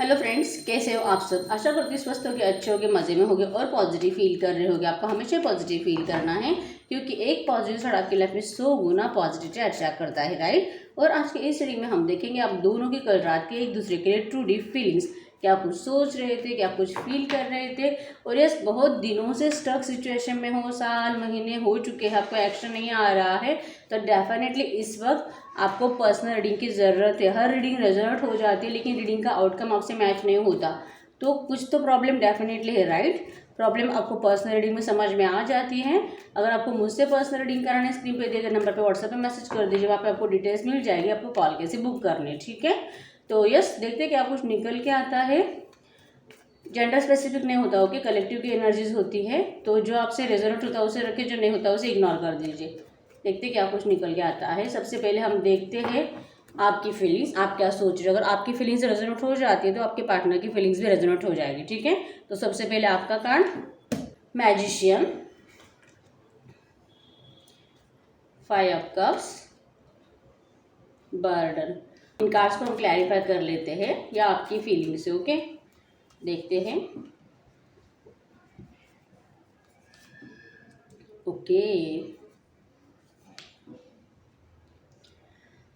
Hello friends, कैसे हो आप सब। आशा करती हूँ स्वस्थ होगे, अच्छे होगे, मज़े में होगे और पॉजिटिव फील कर रहे होगे। आपको हमेशा पॉजिटिव फील करना है क्योंकि एक पॉजिटिव थॉट आपकी लाइफ में 100 गुना पॉजिटिविटी अट्रैक्ट करता है, राइट। और आज के इस रीडिंग में हम देखेंगे आप दोनों की कल रात के एक दूसरे के लिए ट्रू डीप फीलिंग्स। क्या कुछ सोच रहे थे, क्या कुछ फील कर रहे थे, और यस बहुत दिनों से स्टक सिचुएशन में हो, साल महीने हो चुके हैं, आपको एक्शन नहीं आ रहा है, तो डेफिनेटली इस वक्त आपको पर्सनल रीडिंग की ज़रूरत है। हर रीडिंग रिजल्ट हो जाती है लेकिन रीडिंग का आउटकम आपसे मैच नहीं होता, तो कुछ तो प्रॉब्लम डेफिनेटली है, राइट। प्रॉब्लम आपको पर्सनल रीडिंग में समझ में आ जाती है। अगर आपको मुझसे पर्सनल रीडिंग कराना है, स्क्रीन पे दिए गए नंबर पे व्हाट्सएप पे मैसेज कर दीजिए, वहाँ पे आपको डिटेल्स मिल जाएगी, आपको कॉल कैसे बुक करनी है, ठीक है। तो यस, देखते हैं क्या कुछ निकल के आता है। जेंडर स्पेसिफिक नहीं होता, ओके, कलेक्टिव की एनर्जीज होती है, तो जो आपसे रेजोनेट होता है उसे रखिए, जो नहीं होता उसे इग्नोर कर दीजिए। देखते क्या कुछ निकल के आता है। सबसे पहले हम देखते हैं आपकी फीलिंग्स, आप क्या सोच रहे हो। अगर आपकी फीलिंग्स रेजोनेट हो जाती है तो आपके पार्टनर की फीलिंग्स भी रेजोनेट हो जाएगी, ठीक है। तो सबसे पहले आपका card magician, 5 of cups, burden. In cards को हम क्लैरिफाई कर लेते हैं या आपकी फीलिंग्स से, ओके। देखते हैं, ओके।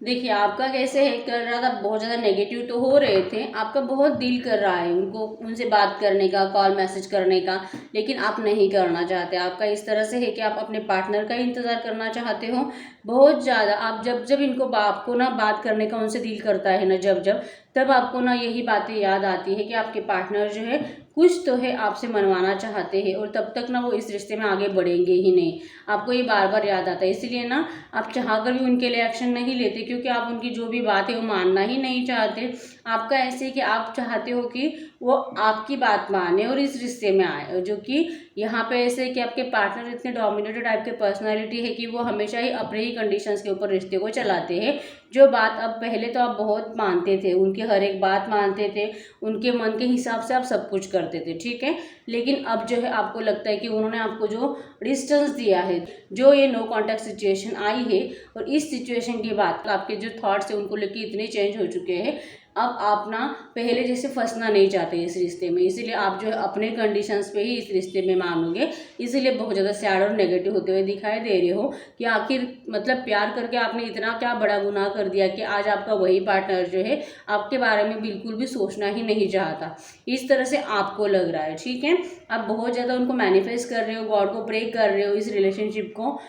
देखिए आपका कैसे है कर रहा था, बहुत ज़्यादा नेगेटिव तो हो रहे थे, आपका बहुत दिल कर रहा है उनको, उनसे बात करने का, कॉल मैसेज करने का, लेकिन आप नहीं करना चाहते। आपका इस तरह से है कि आप अपने पार्टनर का इंतज़ार करना चाहते हो बहुत ज़्यादा। आप जब जब इनको आपको ना बात करने का उनसे दिल करता है ना, जब जब तब आपको ना यही बातें याद आती है कि आपके पार्टनर जो है कुछ तो है आपसे मनवाना चाहते हैं, और तब तक ना वो इस रिश्ते में आगे बढ़ेंगे ही नहीं। आपको ये बार बार याद आता है, इसलिए ना आप चाहकर भी उनके लिए एक्शन नहीं लेते क्योंकि आप उनकी जो भी बात है वो मानना ही नहीं चाहते। आपका ऐसे कि आप चाहते हो कि वो आपकी बात माने और इस रिश्ते में आए, जो कि यहाँ पे ऐसे कि आपके पार्टनर इतने डोमिनेटेड टाइप के पर्सनालिटी है कि वो हमेशा ही अपने ही कंडीशंस के ऊपर रिश्ते को चलाते हैं। जो बात अब पहले तो आप बहुत मानते थे, उनकी हर एक बात मानते थे, उनके मन के हिसाब से आप सब कुछ करते थे, ठीक है। लेकिन अब जो है आपको लगता है कि उन्होंने आपको जो डिस्टेंस दिया है, जो ये नो कॉन्टैक्ट सिचुएशन आई है, और इस सिचुएशन के बाद आपके जो थॉट्स हैं उनको लेके इतने चेंज हो चुके हैं। अब आप ना पहले जैसे फंसना नहीं चाहते इस रिश्ते में, इसीलिए आप जो है अपने कंडीशंस पे ही इस रिश्ते में मानोगे। इसीलिए बहुत ज़्यादा सैड और नेगेटिव होते हुए दिखाई दे रहे हो कि आखिर मतलब प्यार करके आपने इतना क्या बड़ा गुनाह कर दिया कि आज आपका वही पार्टनर जो है आपके बारे में बिल्कुल भी सोचना ही नहीं चाहता। इस तरह से आपको लग रहा है, ठीक है। आप बहुत ज़्यादा उनको मैनिफेस्ट कर रहे हो, गॉड को प्रे कर रहे हो इस रिलेशनशिप को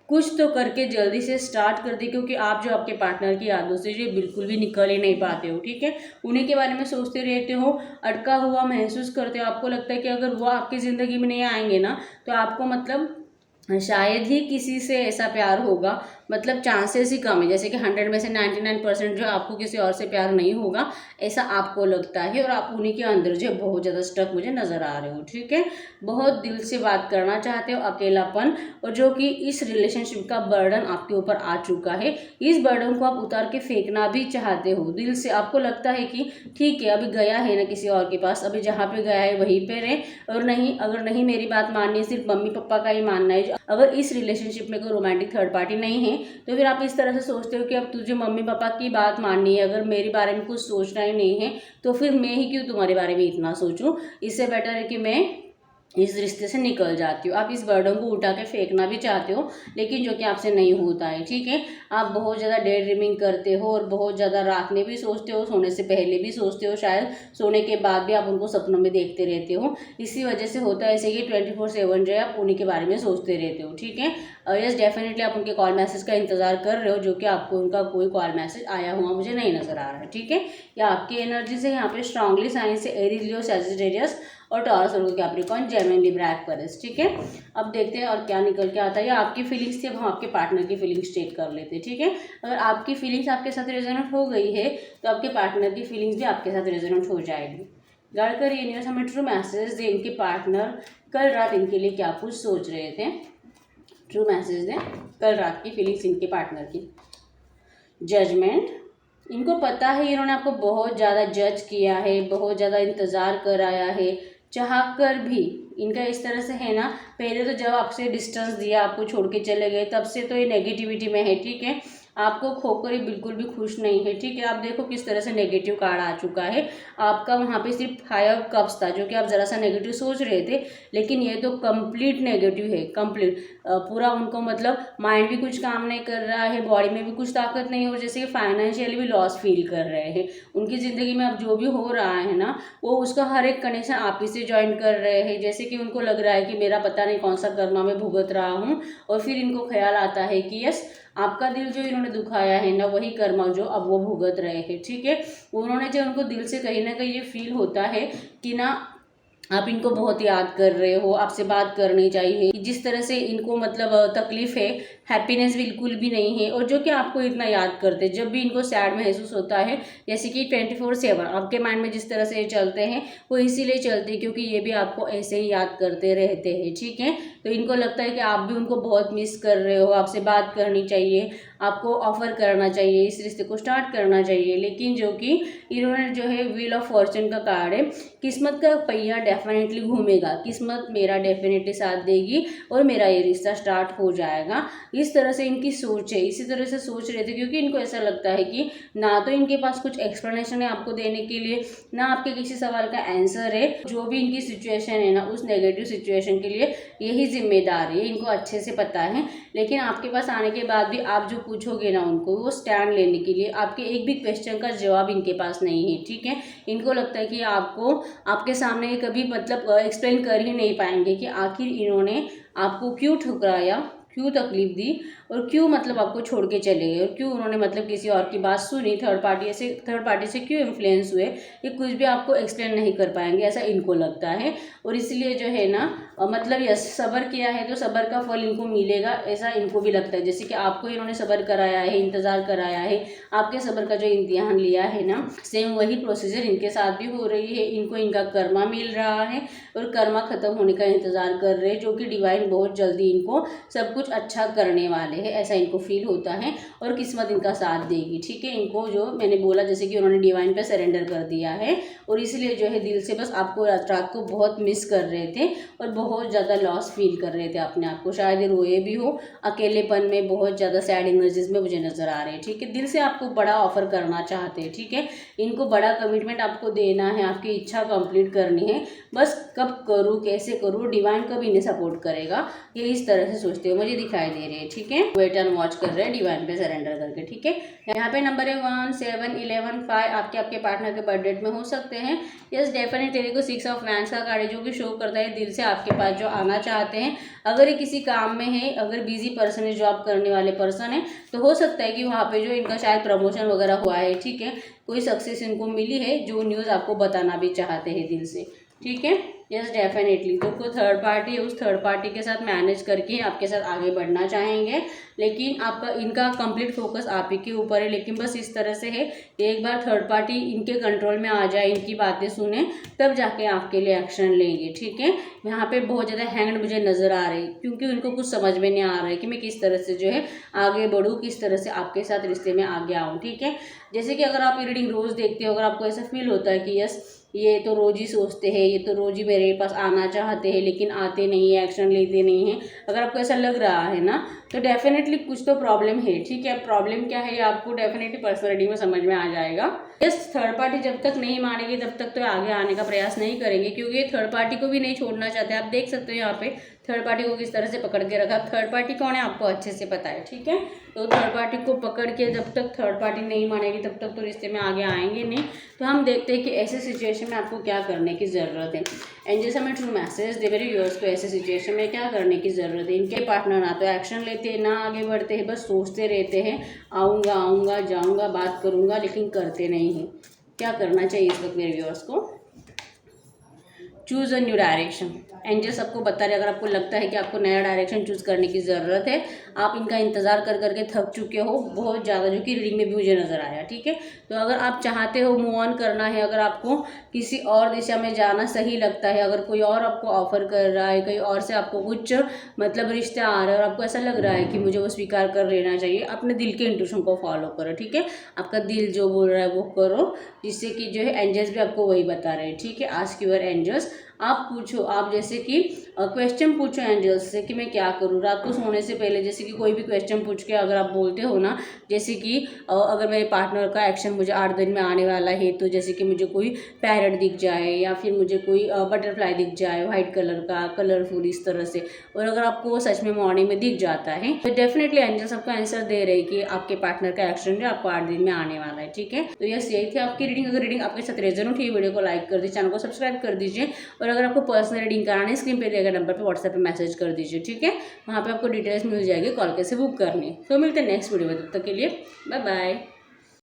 कुछ तो करके जल्दी से स्टार्ट कर दे, क्योंकि आप जो आपके पार्टनर की यादों से जो बिल्कुल भी निकल ही नहीं पाते हो, ठीक है। उन्हीं के बारे में सोचते रहते हो, अटका हुआ महसूस करते हो। आपको लगता है कि अगर वो आपकी ज़िंदगी में नहीं आएंगे ना तो आपको मतलब शायद ही किसी से ऐसा प्यार होगा, मतलब चांसेस ही कम है, जैसे कि 100 में से 99% जो आपको किसी और से प्यार नहीं होगा, ऐसा आपको लगता है। और आप उन्हीं के अंदर जो बहुत ज़्यादा स्टक मुझे नज़र आ रहे हो, ठीक है। बहुत दिल से बात करना चाहते हो, अकेलापन, और जो कि इस रिलेशनशिप का बर्डन आपके ऊपर आ चुका है, इस बर्डन को आप उतार के फेंकना भी चाहते हो दिल से। आपको लगता है कि ठीक है अभी गया है ना किसी और के पास, अभी जहाँ पे गया है वहीं पे रहे, और नहीं अगर नहीं मेरी बात माननी है, सिर्फ मम्मी पापा का ही मानना है, अगर इस रिलेशनशिप में कोई रोमांटिक थर्ड पार्टी नहीं है, तो फिर आप इस तरह से सोचते हो कि अब तुझे मम्मी पापा की बात माननी है, अगर मेरे बारे में कुछ सोचना ही नहीं है तो फिर मैं ही क्यों तुम्हारे बारे में इतना सोचूं। इससे बेटर है कि मैं इस रिश्ते से निकल जाती हो। आप इस बर्डन को उठा के फेंकना भी चाहते हो, लेकिन जो कि आपसे नहीं होता है, ठीक है। आप बहुत ज़्यादा डे ड्रीमिंग करते हो और बहुत ज़्यादा रात में भी सोचते हो, सोने से पहले भी सोचते हो, शायद सोने के बाद भी आप उनको सपनों में देखते रहते हो। इसी वजह से होता है ऐसे कि 24/7 जो है आप उन्हीं के बारे में सोचते रहते हो, ठीक है। और यस डेफिनेटली आप उनके कॉल मैसेज का इंतजार कर रहे हो, जो कि आपको उनका कोई कॉल मैसेज आया हुआ मुझे नहीं नज़र आ रहा है, ठीक है। या आपकी एनर्जी से यहाँ पे स्ट्रांगली साइन से एरीज, लियो, सैजिटेरियस और टॉरस और कैप्रिकॉर्न, जेमिनी, लिब्रा, एक्वेरियस, ठीक है। अब देखते हैं और क्या निकल के आता है। या आपकी फीलिंग्स थी, अब हम आपके पार्टनर की फीलिंग्स चेक कर लेते हैं, ठीक है। अगर आपकी फीलिंग्स आपके साथ रेजोनेट हो गई है तो आपके पार्टनर की फीलिंग्स भी आपके साथ रेजोनेट हो जाएगी। गाइड कर यूनिवर्स हमें ट्रू मैसेज दे, इनके पार्टनर कल रात इनके लिए क्या कुछ सोच रहे थे। ट्रू मैसेज दें कल रात की फीलिंग्स इनके पार्टनर की। जजमेंट, इनको पता है इन्होंने आपको बहुत ज़्यादा जज किया है, बहुत ज़्यादा इंतज़ार कराया है, चाह कर भी। इनका इस तरह से है ना, पहले तो जब आपसे डिस्टेंस दिया, आपको छोड़ के चले गए, तब से तो ये नेगेटिविटी में है, ठीक है। आपको खोकर ये बिल्कुल भी खुश नहीं है, ठीक है। आप देखो किस तरह से नेगेटिव कार्ड आ चुका है आपका। वहाँ पे सिर्फ 5 कप्स था जो कि आप ज़रा सा नेगेटिव सोच रहे थे, लेकिन ये तो कंप्लीट नेगेटिव है, कंप्लीट पूरा। उनको मतलब माइंड भी कुछ काम नहीं कर रहा है, बॉडी में भी कुछ ताकत नहीं है, और जैसे कि फाइनेंशियली भी लॉस फील कर रहे हैं। उनकी ज़िंदगी में अब जो भी हो रहा है ना, वो उसका हर एक कनेक्शन आप ही से ज्वाइन कर रहे हैं। जैसे कि उनको लग रहा है कि मेरा पता नहीं कौन सा कर्मा में भुगत रहा हूँ, और फिर इनको ख्याल आता है कि यस, आपका दिल जो इन्होंने दुखाया है ना, वही कर्मा जो अब वो भुगत रहे हैं, ठीक है। उन्होंने जो उनको दिल से कहीं ना कहीं ये फील होता है कि ना आप इनको बहुत याद कर रहे हो, आपसे बात करनी चाहिए। जिस तरह से इनको मतलब तकलीफ है, हैप्पीनेस बिल्कुल भी नहीं है, और जो कि आपको इतना याद करते हैं। जब भी इनको सैड महसूस होता है, जैसे कि 24/7 आपके माइंड में जिस तरह से ये चलते हैं, वो इसीलिए चलते हैं क्योंकि ये भी आपको ऐसे ही याद करते रहते हैं, ठीक है। तो इनको लगता है कि आप भी उनको बहुत मिस कर रहे हो, आपसे बात करनी चाहिए, आपको ऑफर करना चाहिए, इस रिश्ते को स्टार्ट करना चाहिए। लेकिन जो कि इन्होंने जो है व्हील ऑफ फॉर्चून का कार्ड है, किस्मत का पहिया डेफिनेटली घूमेगा, किस्मत मेरा डेफिनेटली साथ देगी और मेरा ये रिश्ता स्टार्ट हो जाएगा। इस तरह से इनकी सोच है, इसी तरह से सोच रहे थे क्योंकि इनको ऐसा लगता है कि ना तो इनके पास कुछ एक्सप्लेनेशन है आपको देने के लिए, ना आपके किसी सवाल का आंसर है। जो भी इनकी सिचुएशन है ना, उस नेगेटिव सिचुएशन के लिए यही जिम्मेदार है, इनको अच्छे से पता है। लेकिन आपके पास आने के बाद भी आप जो पूछोगे ना उनको, वो स्टैंड लेने के लिए आपके एक भी क्वेश्चन का जवाब इनके पास नहीं है, ठीक है। इनको लगता है कि आपको आपके सामने कभी मतलब एक्सप्लेन कर ही नहीं पाएंगे कि आखिर इन्होंने आपको क्यों ठुकराया, क्यों तकलीफ दी, और क्यों मतलब आपको छोड़ के चले गए, और क्यों उन्होंने मतलब किसी और की बात सुनी, थर्ड पार्टी से क्यों इन्फ्लुएंस हुए, ये कुछ भी आपको एक्सप्लेन नहीं कर पाएंगे, ऐसा इनको लगता है। और इसलिए जो है ना मतलब यस, सब्र किया है तो सब्र का फल इनको मिलेगा, ऐसा इनको भी लगता है। जैसे कि आपको इन्होंने सब्र कराया है, इंतज़ार कराया है, आपके सब्र का जो इम्तिहान लिया है ना, सेम वही प्रोसीजर इनके साथ भी हो रही है। इनको इनका कर्मा मिल रहा है और कर्मा ख़त्म होने का इंतज़ार कर रहे हैं, जो कि डिवाइन बहुत जल्दी इनको सब कुछ अच्छा करने वाले हैं, ऐसा इनको फील होता है। और किस्मत इनका साथ देगी, ठीक है। इनको जो मैंने बोला, जैसे कि उन्होंने डिवाइन पे सरेंडर कर दिया है, और इसलिए जो है दिल से बस आपको रात को बहुत मिस कर रहे थे और बहुत ज़्यादा लॉस फील कर रहे थे अपने आप को। शायद रोए भी हो, अकेलेपन में बहुत ज़्यादा सैड एनर्जीज में मुझे नज़र आ रहे हैं, ठीक है। दिल से आपको बड़ा ऑफर करना चाहते हैं, ठीक है। इनको बड़ा कमिटमेंट आपको देना है, आपकी इच्छा कंप्लीट करनी है, बस कब करूँ, कैसे करूँ, डिवाइन कब इन्हें सपोर्ट करेगा, ये इस तरह से सोचते हो, मुझे दिखाई दे रहे हैं, ठीक है। वेट एंड वॉच कर रहे हैं डिवाइन पे सरेंडर करके, ठीक है। यहाँ पे नंबर है 1, 7, 11, 5 आपके पार्टनर के बर्थ डेट में हो सकते हैं। यस डेफिनेटली देखो 6 ऑफ वैंड्स का कार्ड है, जो कि शो करता है दिल से आपके पास जो आना चाहते हैं। अगर ये किसी काम में है, अगर बिजी पर्सन है, जॉब करने वाले पर्सन है, तो हो सकता है कि वहाँ पे जो इनका शायद प्रमोशन वगैरह हुआ है, ठीक है, कोई सक्सेस इनको मिली है, जो न्यूज़ आपको बताना भी चाहते हैं दिल से, ठीक है। यस डेफिनेटली तो कोई थर्ड पार्टी है, उस थर्ड पार्टी के साथ मैनेज करके आपके साथ आगे बढ़ना चाहेंगे, लेकिन आपका इनका कंप्लीट फोकस आप ही के ऊपर है। लेकिन बस इस तरह से है, एक बार थर्ड पार्टी इनके कंट्रोल में आ जाए, इनकी बातें सुने, तब जाके आपके लिए एक्शन लेंगे, ठीक है। यहाँ पे बहुत ज़्यादा हैंग्ड मुझे नज़र आ रही, क्योंकि उनको कुछ समझ में नहीं आ रहा है कि मैं किस तरह से जो है आगे बढ़ूँ, किस तरह से आपके साथ रिश्ते में आगे आऊँ, ठीक है। जैसे कि अगर आप ये रीडिंग रोज़ देखते हो, अगर आपको ऐसा फील होता है कि यस ये तो रोज़ ही सोचते हैं, ये तो रोज़ ही मेरे पास आना चाहते हैं, लेकिन आते नहीं है, एक्शन लेते नहीं हैं, अगर आपको ऐसा लग रहा है ना, तो डेफिनेटली कुछ तो प्रॉब्लम है, ठीक है। प्रॉब्लम क्या है, आपको डेफिनेटली पर्सनल रीडिंग में समझ में आ जाएगा। यस थर्ड पार्टी जब तक नहीं मानेगी तब तक तो आगे आने का प्रयास नहीं करेंगे, क्योंकि ये थर्ड पार्टी को भी नहीं छोड़ना चाहते। आप देख सकते हो यहाँ पे थर्ड पार्टी को किस तरह से पकड़ के रखा। थर्ड पार्टी कौन है आपको अच्छे से पता है, ठीक है। तो थर्ड पार्टी को पकड़ के जब तक थर्ड पार्टी नहीं मानेगी तब तक तो रिश्ते में आगे आएंगे नहीं। तो हम देखते हैं कि ऐसे सिचुएशन में आपको क्या करने की ज़रूरत है। एंजल्स हमें ट्रू मैसेज दे मेरे व्यूअर्स को, ऐसे सिचुएशन में क्या करने की ज़रूरत है। इनके पार्टनर ना तो एक्शन लेते हैं, ना आगे बढ़ते हैं, बस सोचते रहते हैं आऊँगा जाऊँगा बात करूँगा, लेकिन करते नहीं हैं। क्या करना चाहिए इस वक्त मेरे व्यूअर्स को? Choose a new direction. Angel सबको बता रहे, अगर आपको लगता है कि आपको नया डायरेक्शन चूज़ करने की ज़रूरत है, आप इनका इंतज़ार कर करके थक चुके हो बहुत ज़्यादा, जो कि रीडिंग में भी मुझे नज़र आया, ठीक है। तो अगर आप चाहते हो मूव ऑन करना है, अगर आपको किसी और दिशा में जाना सही लगता है, अगर कोई और आपको ऑफर कर रहा है, कहीं और से आपको कुछ मतलब रिश्ता आ रहा है और आपको ऐसा लग रहा है कि मुझे वो स्वीकार कर लेना चाहिए, अपने दिल के इंट्यूशन को फॉलो करो, ठीक है। आपका दिल जो बोल रहा है वो करो, जिससे कि जो है एंजल्स भी आपको वही बता रहे हैं, ठीक है। आस्क योर एंजल्स, आप पूछो, आप जैसे कि क्वेश्चन पूछो एंजल्स से कि मैं क्या करूँ। रात को सोने से पहले जैसे कि कोई भी क्वेश्चन पूछ के अगर आप बोलते हो ना, जैसे कि अगर मेरे पार्टनर का एक्शन मुझे 8 दिन में आने वाला है, तो जैसे कि मुझे कोई पैरट दिख जाए या फिर मुझे कोई बटरफ्लाई दिख जाए वाइट कलर का, कलरफुल इस तरह से, और अगर आपको वो सच में मॉर्निंग में दिख जाता है तो डेफिनेटली एंजल्स आपको आंसर दे रहे हैं कि आपके पार्टनर का एक्शन जो आपको 8 दिन में आने वाला है। ठीक है, तो यस यही थी आपकी रीडिंग। अगर रीडिंग आपके साथ रेजोनेट हुई, वीडियो को लाइक कर दीजिए, चैनल को सब्सक्राइब कर दीजिए, और अगर आपको पर्सनल रीडिंग करानी है स्क्रीन पे दिए गए नंबर पर व्हाट्सएप पे मैसेज कर दीजिए। ठीक है, वहाँ पे आपको डिटेल्स मिल जाएगी कॉल कैसे बुक करनी है। तो मिलते हैं नेक्स्ट वीडियो में, तब तक के लिए बाय बाय।